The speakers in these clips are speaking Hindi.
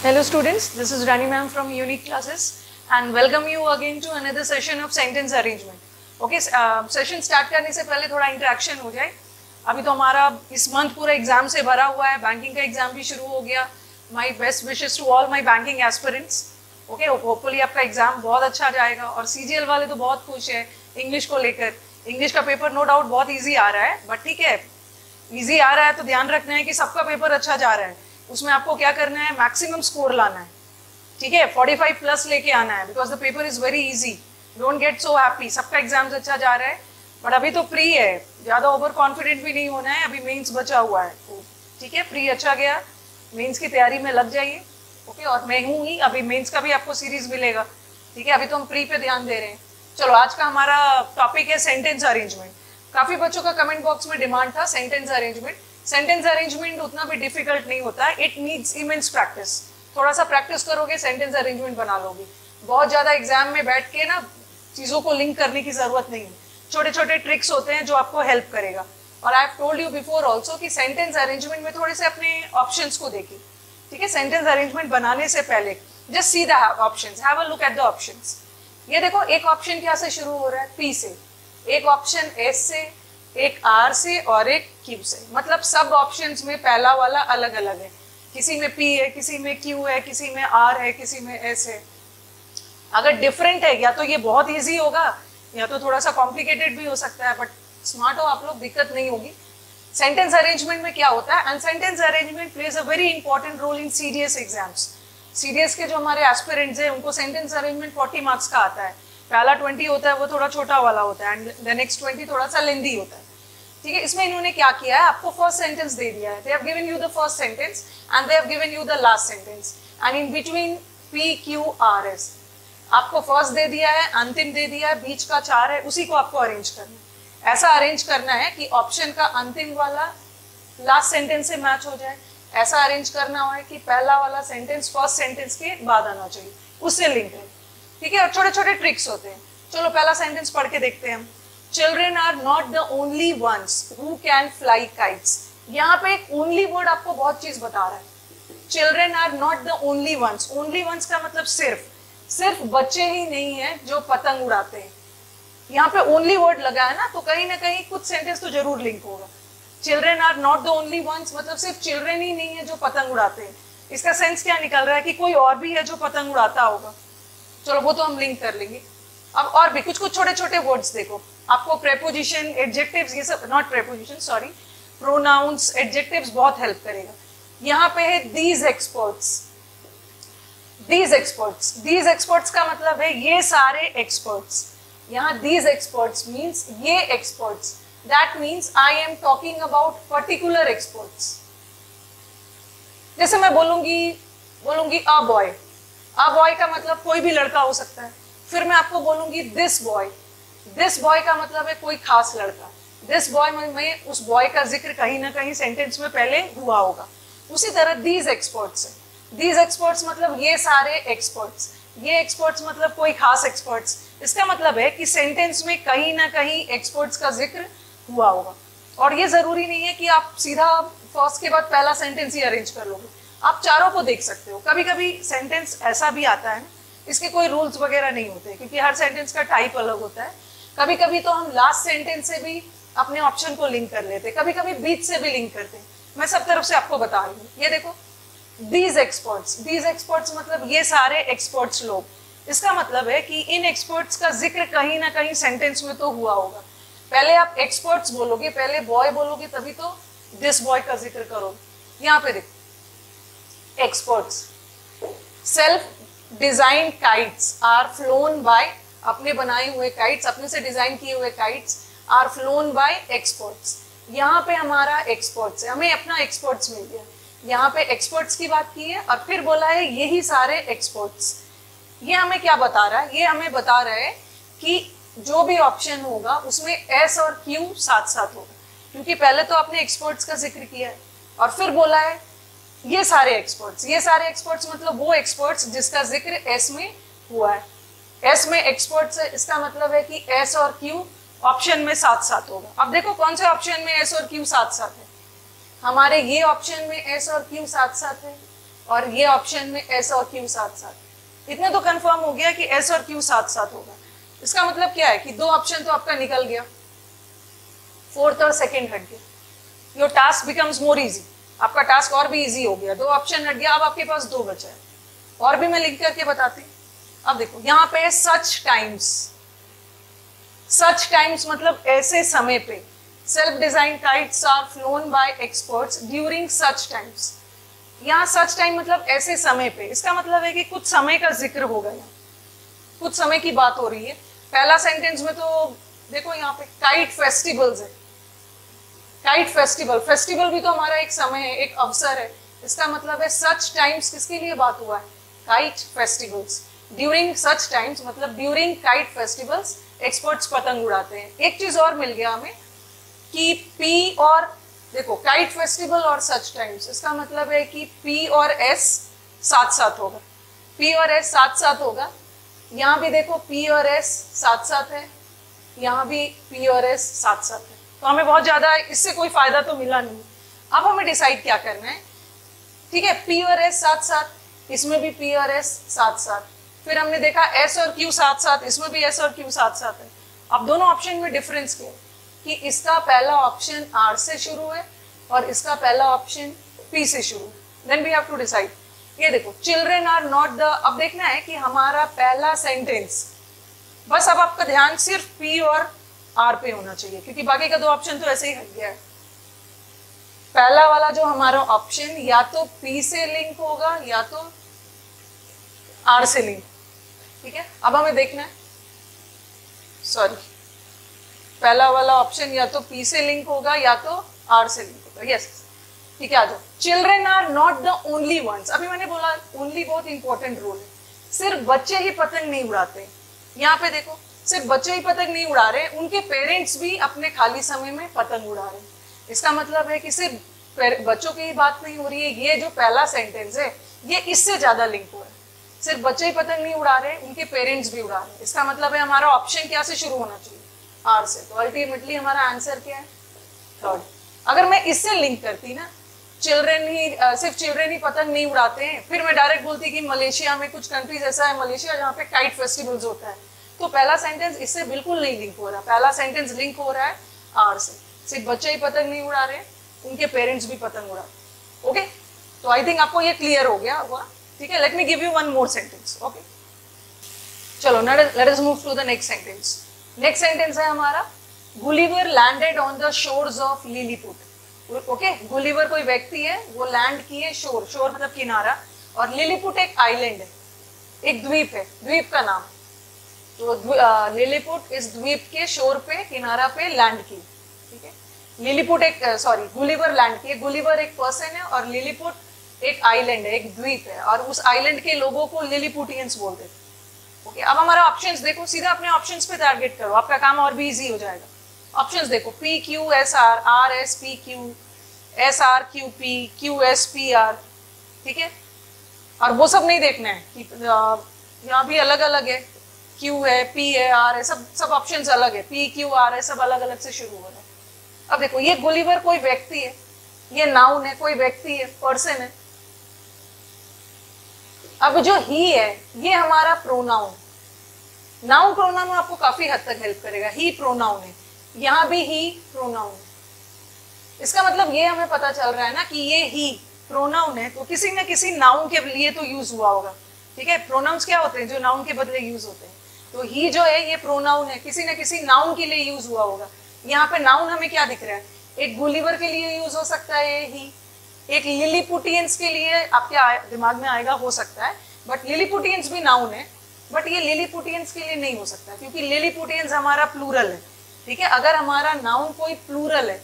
Hello students, this is Rani ma'am from Unique Classes and welcome you again to another session of sentence arrangement. Okay, session start करने से पहले थोड़ा interaction हो जाए. अभी तो हमारा इस month पूरा एग्जाम से भरा हुआ है, बैंकिंग का एग्जाम भी शुरू हो गया. My best wishes to all my banking aspirants. Okay, hopefully आपका एग्जाम बहुत अच्छा जाएगा और CGL वाले तो बहुत खुश है इंग्लिश को लेकर. इंग्लिश का पेपर नो डाउट बहुत ईजी आ रहा है, बट ठीक है, ईजी आ रहा है तो ध्यान रखना है कि सबका पेपर अच्छा जा रहा है. उसमें आपको क्या करना है, मैक्सिमम स्कोर लाना है. ठीक है, 45 प्लस लेके आना है because the paper is very easy. Don't get so happy, सबका एग्जाम अच्छा जा रहा है बट अभी तो प्री है, ज्यादा ओवर कॉन्फिडेंट भी नहीं होना है. अभी मेंस बचा हुआ है, ठीक है. प्री अच्छा गया, मेंस की तैयारी में लग जाइए. ओके, और मैं हूँ ही, अभी मेंस का भी आपको सीरीज मिलेगा. ठीक है, अभी तो हम प्री पे ध्यान दे रहे हैं. चलो, आज का हमारा टॉपिक है सेंटेंस अरेंजमेंट. काफी बच्चों का कमेंट बॉक्स में डिमांड था सेंटेंस अरेंजमेंट. सेंटेंस अरेंजमेंट उतना भी डिफिकल्ट नहीं होता है, इट नीड्स इमेंस प्रैक्टिस. थोड़ा सा प्रैक्टिस करोगे सेंटेंस अरेंजमेंट बना लोगे. बहुत ज्यादा एग्जाम में बैठ के ना चीजों को लिंक करने की जरूरत नहीं है. छोटे छोटे ट्रिक्स होते हैं जो आपको हेल्प करेगा. और I have told you before also कि सेंटेंस अरेंजमेंट में थोड़े से अपने ऑप्शंस को देखिए. ठीक है, सेंटेंस अरेंजमेंट बनाने से पहले just see the options, have a look at the options. ये देखो, एक ऑप्शन क्या से शुरू हो रहा है, पी से. एक ऑप्शन एस से, एक आर से और एक क्यू से. मतलब सब ऑप्शंस में पहला वाला अलग अलग है. किसी में पी है, किसी में क्यू है, किसी में आर है, किसी में एस है. अगर डिफरेंट है, या तो ये बहुत इजी होगा या तो थोड़ा सा कॉम्प्लिकेटेड भी हो सकता है, बट स्मार्ट हो आप लोग, दिक्कत नहीं होगी. सेंटेंस अरेंजमेंट में क्या होता है, and sentence arrangement plays a very important role in CDS exams. CDS के जो हमारे एस्पिरेंट्स हैं उनको सेंटेंस अरेंजमेंट 40 मार्क्स का आता है. पहला 20 होता है वो थोड़ा छोटा वाला होता है, एंड द नेक्स्ट 20 थोड़ा सा लेंदी होता है. ठीक है, इसमें इन्होंने क्या किया है, आपको फर्स्ट सेंटेंस दे दिया है. They have given you the first sentence and they have given you the last sentence, and in between P Q R S आपको फर्स्ट दे दिया है, अंतिम दे दिया है, बीच का 4 है, उसी को आपको अरेंज करना है. ऐसा अरेंज करना है कि ऑप्शन का अंतिम वाला लास्ट सेंटेंस से मैच हो जाए. ऐसा अरेंज करना है कि पहला वाला सेंटेंस फर्स्ट सेंटेंस के बाद आना चाहिए, उससे लिंक है. ठीक है, और छोटे छोटे ट्रिक्स होते हैं. चलो, पहला सेंटेंस पढ़ के देखते हैं हम. Children are not the only ones who can fly kites. यहाँ पे एक only word आपको बहुत चीज बता रहा है. Children are not the only ones. Only ones का मतलब सिर्फ बच्चे ही नहीं है जो पतंग उड़ाते हैं. यहाँ पे only word लगा है ना, तो कहीं ना कहीं कुछ सेंटेंस तो जरूर लिंक होगा. Children are not the only ones मतलब सिर्फ चिल्ड्रेन ही नहीं है जो पतंग उड़ाते हैं. इसका सेंस क्या निकल रहा है कि कोई और भी है जो पतंग उड़ाता होगा. चलो, वो तो हम लिंक कर लेंगे. अब और भी कुछ कुछ छोटे छोटे वर्ड्स देखो. आपको प्रेपोजिशन, एडजेक्टिव्स, ये सब, not preposition sorry, pronouns, adjectives बहुत हेल्प करेगा. यहाँ पे है these experts. These experts, these experts का मतलब है ये सारे एक्सपर्ट्स. यहाँ दीज एक्सपर्ट्स मीन्स ये experts. That means I am talking about particular experts. जैसे मैं बोलूंगी अ बॉय. अ बॉय का मतलब कोई भी लड़का हो सकता है. फिर मैं आपको बोलूंगी दिस बॉय. दिस बॉय का मतलब है कोई खास लड़का. दिस बॉय में उस बॉय का जिक्र कहीं ना कहीं सेंटेंस में पहले हुआ होगा. उसी तरह दीज एक्सपर्ट्स है. दीज एक्सपर्ट्स मतलब ये सारे एक्सपर्ट्स. ये एक्सपर्ट्स मतलब कोई खास एक्सपर्ट्स. इसका मतलब है कि सेंटेंस में कहीं ना कहीं एक्सपर्ट्स का जिक्र हुआ होगा. और ये जरूरी नहीं है कि आप सीधा फर्स्ट के बाद पहला सेंटेंस ही अरेंज कर लोगे. आप चारों को देख सकते हो. कभी कभी सेंटेंस ऐसा भी आता है, इसके कोई रूल्स वगैरह नहीं होते क्योंकि हर सेंटेंस का टाइप अलग होता है. कभी कभी तो हम लास्ट सेंटेंस से भी अपने ऑप्शन को लिंक कर लेते, कभी कभी बीच से भी लिंक करते हैं. मैं सब तरफ से आपको बता रही हूँ. ये देखो, दीज एक्सपर्ट्स. दीज एक्सपर्ट्स मतलब ये सारे एक्सपर्ट्स लोग. इसका मतलब है कि इन एक्सपर्ट्स का जिक्र कहीं ना कहीं सेंटेंस में तो हुआ होगा. पहले आप एक्सपर्ट्स बोलोगे, पहले बॉय बोलोगे, तभी तो दिस बॉय का जिक्र करोगे. यहाँ पे देखो, experts. Self design kites are flown by, अपने बनाए हुए काइट्स, अपने से डिजाइन किए हुए kites are flown by experts. यहाँ पे हमारा एक्सपर्ट्स है, हमें अपना एक्सपर्ट्स मिल गया. यहाँ पे एक्सपर्ट्स की बात की है और फिर बोला है यही सारे एक्सपर्ट्स. ये हमें क्या बता रहा है, ये हमें बता रहा है कि जो भी ऑप्शन होगा उसमें एस और क्यू साथ साथ होगा, क्योंकि पहले तो आपने एक्सपर्ट्स का जिक्र किया है और फिर बोला है ये सारे एक्सपर्ट्स. ये सारे एक्सपर्ट्स मतलब वो एक्सपर्ट्स जिसका जिक्र एस में हुआ है. एस में एक्सपर्ट्स है, इसका मतलब है कि एस और क्यू ऑप्शन में साथ साथ होगा. अब देखो कौन से ऑप्शन में एस और क्यू साथ साथ है. हमारे ये ऑप्शन में एस और क्यू साथ साथ है और ये ऑप्शन में एस और क्यू साथ साथ। इतने तो कंफर्म हो गया कि एस और क्यू साथ साथ होगा। इसका मतलब क्या है कि 2 ऑप्शन तो आपका निकल गया, 4th और 2nd हट गया। Your task becomes more easy, आपका टास्क और भी इजी हो गया। 2 ऑप्शन हट गया, अब आपके पास 2 बचा है। और भी मैं लिख करके बताती। अब देखो यहाँ पे सच टाइम्स, सच टाइम्स मतलब ऐसे समय पे। Self design kites are flown by experts during such times. यहाँ सच टाइम मतलब ऐसे समय पे, इसका मतलब है कि कुछ समय का जिक्र होगा, यहाँ कुछ समय की बात हो रही है। पहला सेंटेंस में तो देखो यहाँ पे काइट फेस्टिवल्स है, काइट फेस्टिवल, फेस्टिवल भी तो हमारा एक समय है, एक अवसर है। इसका मतलब है सच टाइम्स किसके लिए बात हुआ है, kite festivals. During such times मतलब ड्यूरिंग काइट फेस्टिवल्स एक्सपर्ट्स पतंग उड़ाते हैं। एक चीज और मिल गया हमें कि पी और देखो काइट फेस्टिवल और सच टाइम्स, इसका मतलब है कि पी और एस साथ साथ होगा, पी और एस साथ साथ होगा। यहाँ भी देखो पी और एस साथ साथ है, यहाँ भी पी और एस साथ साथ है। तो हमें बहुत ज्यादा इससे कोई फायदा तो मिला नहीं। अब हमें डिसाइड क्या करना है, ठीक है, पी और एस साथ साथ, इसमें भी पी और एस साथ साथ। फिर हमने देखा एस और क्यू साथ साथ, इसमें भी एस और क्यू साथ साथ है। अब दोनों ऑप्शन में डिफरेंस क्या है कि इसका पहला ऑप्शन आर से शुरू है और इसका पहला ऑप्शन पी से शुरू है। Then we have to decide. ये देखो चिल्ड्रेन आर नॉट द, अब देखना है कि हमारा पहला सेंटेंस, बस अब आपका ध्यान सिर्फ पी और आर पे होना चाहिए क्योंकि बाकी का 2 ऑप्शन तो ऐसे ही हट गया है। पहला वाला जो हमारा ऑप्शन या तो पी से लिंक होगा या तो आर से लिंक, ठीक है। अब हमें देखना है, सॉरी, पहला वाला ऑप्शन या तो पी से लिंक होगा या तो आर से लिंक होगा। यस, ठीक है, आ जाओ। Children are not the only ones, अभी मैंने बोला ओनली बहुत इंपॉर्टेंट रोल है। सिर्फ बच्चे ही पतंग नहीं उड़ाते, यहाँ पे देखो सिर्फ बच्चे ही पतंग नहीं उड़ा रहे, उनके पेरेंट्स भी अपने खाली समय में पतंग उड़ा रहे हैं। इसका मतलब है कि सिर्फ बच्चों की ही बात नहीं हो रही है, ये जो पहला सेंटेंस है ये इससे ज्यादा लिंक हो रहा है। सिर्फ बच्चे ही पतंग नहीं उड़ा रहे, उनके पेरेंट्स भी उड़ा रहे हैं। इसका मतलब है हमारा ऑप्शन क्या से शुरू होना चाहिए, आर से। तो अल्टीमेटली हमारा आंसर क्या है, 3rd। अगर मैं इससे लिंक करती ना, चिल्ड्रेन ही सिर्फ चिल्ड्रेन ही पतंग नहीं उड़ाते हैं, फिर मैं डायरेक्ट बोलती कि मलेशिया में कुछ कंट्रीज ऐसा है, मलेशिया जहाँ पे काइट फेस्टिवल्स होता है, तो पहला सेंटेंस इससे बिल्कुल नहीं लिंक हो रहा। पहला सेंटेंस लिंक हो रहा है आर से। सिर्फ बच्चे ही पतंग नहीं उड़ा रहे, उनके पेरेंट्स भी पतंग उड़ा रहे। ओके, तो आई थिंक आपको ये क्लियर हो गया हुआ, ठीक है। Let me give you one more sentence. Okay, चलो let us move to the next sentence. Next sentence है हमारा, Gulliver landed on the shores of Lilliput. Okay, Gulliver कोई व्यक्ति है, वो लैंड किए शोर, शोर मतलब किनारा, और लिलीपुट एक आइलैंड है, एक द्वीप है, द्वीप का नाम। तो लिलीपुट इस द्वीप के शोर पे, किनारा पे लैंड की, ठीक है। लिलीपुट एक सॉरी गुलिवर लैंड किए, गुलिवर एक पर्सन है और लिलीपुट एक आइलैंड है, एक द्वीप है, और उस आइलैंड के लोगों को लिलीपुटियंस बोलते थे। ओके, अब हमारा ऑप्शंस देखो, सीधा अपने ऑप्शंस पे टारगेट करो, आपका काम और भी इजी हो जाएगा। ऑप्शंस देखो, P Q S R, R S P Q, S R Q P, Q S P R, ठीक है। और वो सब नहीं देखना है कि यहाँ भी अलग अलग है, क्यू है, पी है, आर है, सब ऑप्शंस अलग है, पी क्यू आर है, सब अलग अलग से शुरू हो रहा है। अब देखो, ये गुलिवर कोई व्यक्ति है, ये नाउन है, कोई व्यक्ति है, पर्सन है। अब जो ही है ये हमारा प्रोनाउन, नाउन प्रोनाउन आपको काफी हद तक हेल्प करेगा। ही प्रोनाउन है, यहाँ भी ही प्रोनाउन है। इसका मतलब ये हमें पता चल रहा है ना कि ये ही प्रोनाउन है, तो किसी न किसी नाउन के लिए तो यूज हुआ होगा, ठीक है। प्रोनाउंस क्या होते हैं, जो नाउन के बदले यूज होते हैं। तो ही जो है ये प्रोनाउन है, किसी न किसी नाउन के लिए यूज हुआ होगा। यहाँ पे नाउन हमें क्या दिख रहा है, एक गुलिवर के लिए यूज हो सकता है ही, एक लिलीपुटियंस के लिए आपके दिमाग में आएगा, हो सकता है, बट लिलीपुटियंस भी नाउन है, बट ये लिलीपुटियंस के लिए नहीं हो सकता क्योंकि लिलीपुटियंस हमारा प्लूरल है, ठीक है। अगर हमारा नाउन कोई प्लूरल है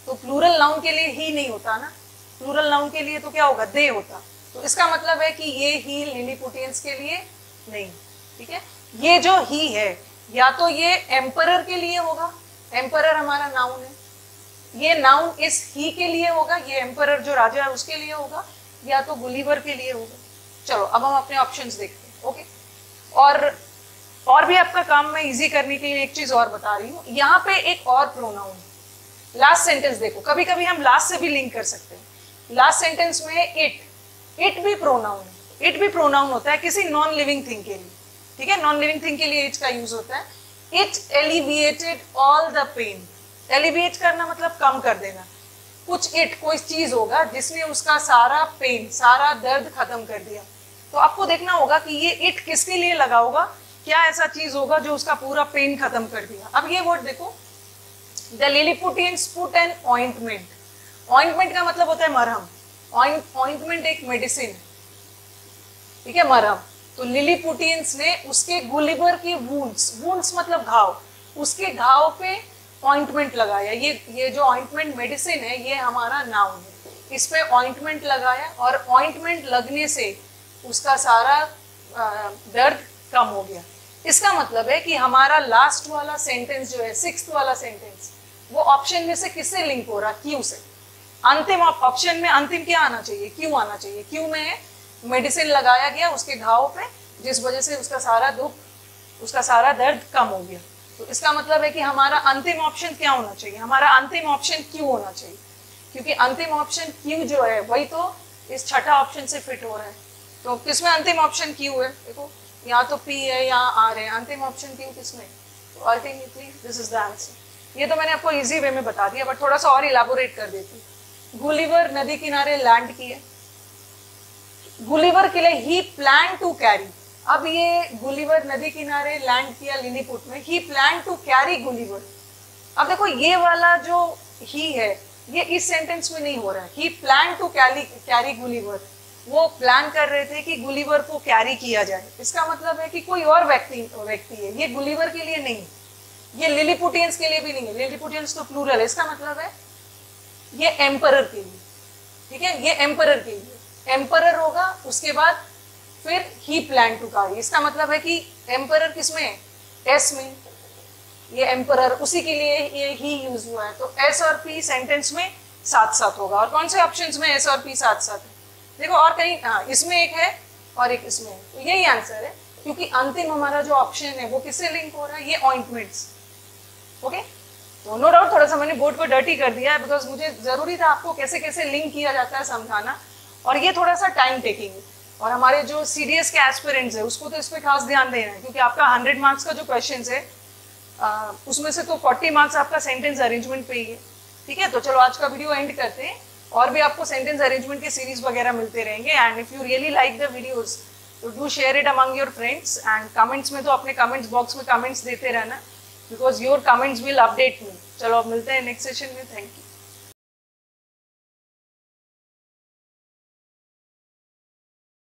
तो प्लूरल नाउन के लिए ही नहीं होता ना, प्लूरल नाउन के लिए तो क्या होगा, दे होता। तो इसका मतलब है कि ये ही लिलीपुटियंस के लिए नहीं, ठीक है। ये जो ही है या तो ये एम्परर के लिए होगा, एम्परर हमारा नाउन है, ये नाउन इस ही के लिए होगा, ये एम्परर जो राजा है उसके लिए होगा, या तो गुलिवर के लिए होगा। चलो अब हम अपने ऑप्शंस देखते हैं। ओके, और भी आपका काम मैं इजी करने के लिए एक चीज और बता रही हूँ, यहाँ पे एक और प्रोनाउन है। लास्ट सेंटेंस देखो, कभी कभी हम लास्ट से भी लिंक कर सकते हैं। लास्ट सेंटेंस में इट, इट भी प्रोनाउन है, इट भी प्रोनाउन होता है किसी नॉन लिविंग थिंग के लिए, ठीक है, नॉन लिविंग थिंग के लिए इट का यूज होता है। It alleviated all the pain, alleviate करना मतलब कम कर देना, कुछ इट कोई चीज होगा जिसने उसका सारा पेन, सारा दर्द खत्म कर दिया। तो आपको देखना होगा कि ये इट किसके लिए लगा होगा, क्या ऐसा चीज होगा जो उसका पूरा पेन खत्म कर दिया। अब ये वर्ड देखो, the Lilliputians put an ointment, ointment का मतलब होता है मरहम, ऑइंटमेंट एक मेडिसिन है, ठीक है, मरहम। तो लिलीपुटियंस ने उसके गुलिवर की वुंड्स, वुंड्स मतलब घाव, उसके घाव पे ऑइंटमेंट लगाया। ये जो ऑइंटमेंट मेडिसिन है ये हमारा नाउन है, इस पे ऑइंटमेंट लगाया और ऑइंटमेंट लगने से उसका सारा दर्द कम हो गया। इसका मतलब है कि हमारा लास्ट वाला सेंटेंस जो है, सिक्स्थ वाला सेंटेंस, वो ऑप्शन में से किससे लिंक हो रहा, क्यू से। अंतिम ऑप्शन में अंतिम क्या आना चाहिए, क्यू आना चाहिए। क्यू में मेडिसिन लगाया गया उसके घाव पे, जिस वजह से उसका सारा दुख, उसका सारा दर्द कम हो गया। तो इसका मतलब है कि हमारा अंतिम ऑप्शन क्या होना चाहिए, हमारा अंतिम ऑप्शन क्यू होना चाहिए, क्योंकि अंतिम ऑप्शन क्यू जो है वही तो इस छठा ऑप्शन से फिट हो रहा है। तो किसमें अंतिम ऑप्शन क्यू है, देखो यहाँ तो पी है, यहाँ आर है, अंतिम ऑप्शन क्यू किसमें, तो ultimately this is the answer. ये तो मैंने आपको इजी वे में बता दिया, बट थोड़ा सा और इलाबोरेट कर देती हूँ। गुलिवर नदी किनारे लैंड किए, गुलिवर के लिए ही प्लान टू कैरी, अब ये गुलिवर नदी किनारे लैंड किया लिलीपुट में, ही प्लान टू कैरी गुलिवर। अब देखो ये वाला जो ही है ये इस सेंटेंस में नहीं हो रहा है, ही प्लान टू कैरी गुलिवर, वो प्लान कर रहे थे कि गुलिवर को कैरी किया जाए। इसका मतलब है कि कोई और व्यक्ति है, ये गुलिवर के लिए नहीं, ये लिलीपुटियंस के लिए भी नहीं है, लिलीपुटियंस तो प्लूरल है, इसका मतलब है ये एम्परर के लिए, ठीक है, ये एम्परर के लिए, एम्परर होगा, उसके बाद फिर ही प्लान टू कैरी। इसका मतलब है कि एम्परर किसमें है, एस में, ये एम्परर उसी के लिए ये ही यूज हुआ है। तो एस और पी सेंटेंस में साथ साथ होगा। और कौन से ऑप्शंस में एस और पी साथ साथ है, देखो, और कहीं, हाँ, इसमें एक है और एक इसमें है, तो यही आंसर है, क्योंकि अंतिम हमारा जो ऑप्शन है वो किससे लिंक हो रहा है, ये ऑइंटमेंट्स। ओके, तो नो डाउट थोड़ा सा मैंने बोर्ड को डर्टी कर दिया है, बिकॉज मुझे जरूरी था आपको कैसे कैसे लिंक किया जाता है समझाना, और ये थोड़ा सा टाइम टेकिंग है। और हमारे जो CDS के एस्पिरेंट्स है उसको तो इस पर खास ध्यान देना है, क्योंकि आपका 100 मार्क्स का जो क्वेश्चन है उसमें से तो 40 मार्क्स आपका सेंटेंस अरेंजमेंट पे ही है, ठीक है। तो चलो आज का वीडियो एंड करते हैं, और भी आपको सेंटेंस अरेंजमेंट के सीरीज वगैरह मिलते रहेंगे। And if you really like the videos तो do share it among your friends, and comments में तो अपने कमेंट्स बॉक्स में कमेंट्स देते रहना, because your comments will update me. चलो अब मिलते हैं नेक्स्ट सेशन में, थैंक यू।